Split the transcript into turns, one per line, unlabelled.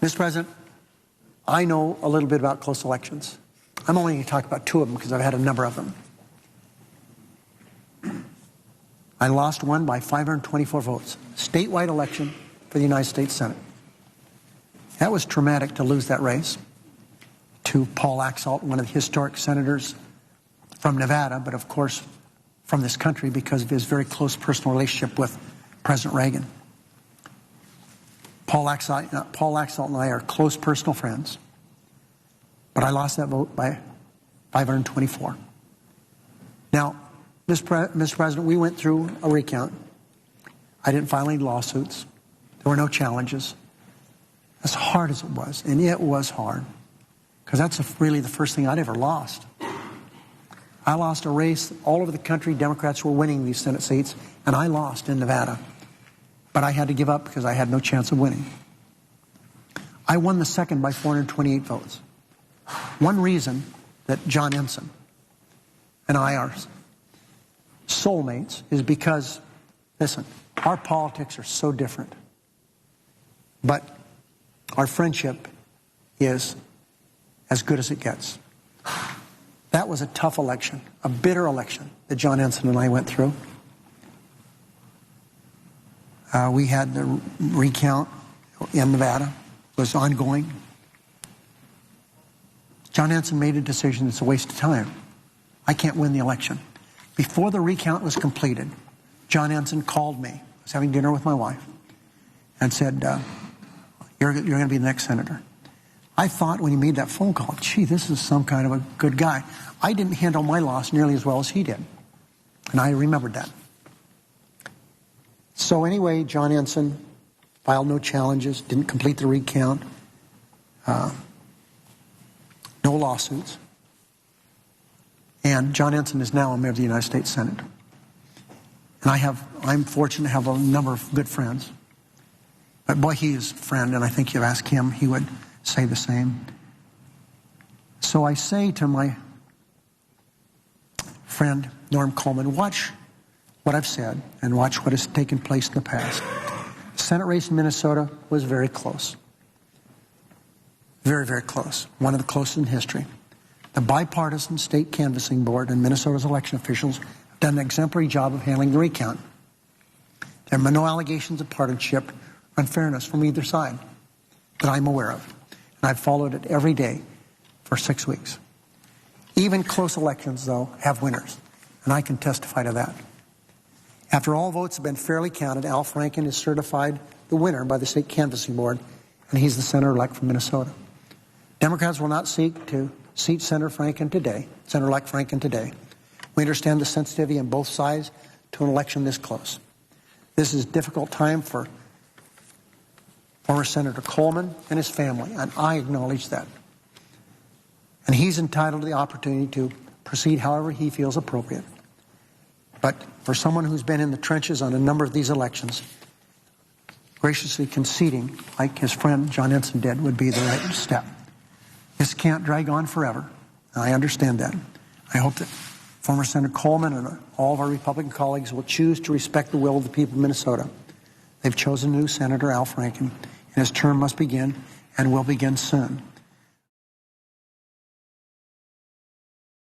Mr. President, I know a little bit about close elections. I'm only going to talk about two of them because I've had a number of them. I lost one by 524 votes, statewide election for the United States Senate. That was traumatic to lose that race to Paul Laxalt, one of the historic senators from Nevada, but of course from this country because of his very close personal relationship with President Reagan. Paul Laxalt and I are close personal friends, but I lost that vote by 524. Now, Mr. President, we went through a recount. I didn't file any lawsuits. There were no challenges. As hard as it was, and it was hard, because that's really the first thing I'd ever lost. I lost a race all over the country. Democrats were winning these Senate seats, and I lost in Nevada. But I had to give up because I had no chance of winning. I won the second by 428 votes. One reason that John Ensign and I are soulmates is because, listen, our politics are so different. But our friendship is as good as it gets. That was a tough election, a bitter election that John Ensign and I went through. We had the recount in Nevada. It was ongoing. John Ensign made a decision that's a waste of time. I can't win the election. Before the recount was completed, John Ensign called me. I was having dinner with my wife and said, you're going to be the next senator. I thought when he made that phone call, gee, this is some kind of a good guy. I didn't handle my loss nearly as well as he did. And I remembered that. So anyway, John Ensign filed no challenges, didn't complete the recount, no lawsuits. And John Ensign is now a member of the United States Senate. And I'm fortunate to have a number of good friends. But boy, he is a friend, and I think you ask him, he would say the same. So I say to my friend Norm Coleman, watch what I've said and watch what has taken place in the past. The Senate race in Minnesota was very close. Very, very close. One of the closest in history. The bipartisan state canvassing board and Minnesota's election officials have done an exemplary job of handling the recount. There are no allegations of partisanship or unfairness from either side that I'm aware of. And I've followed it every day for 6 weeks. Even close elections, though, have winners. And I can testify to that. After all votes have been fairly counted, Al Franken is certified the winner by the state canvassing board, and he's the senator-elect from Minnesota. Democrats will not seek to seat Senator-elect Franken today. We understand the sensitivity on both sides to an election this close. This is a difficult time for former Senator Coleman and his family, and I acknowledge that. And he's entitled to the opportunity to proceed however he feels appropriate. But for someone who's been in the trenches on a number of these elections, graciously conceding, like his friend John Ensign did, would be the right step. This can't drag on forever. I understand that. I hope that former Senator Coleman and all of our Republican colleagues will choose to respect the will of the people of Minnesota. They've chosen a new Senator, Al Franken, and his term must begin and will begin soon.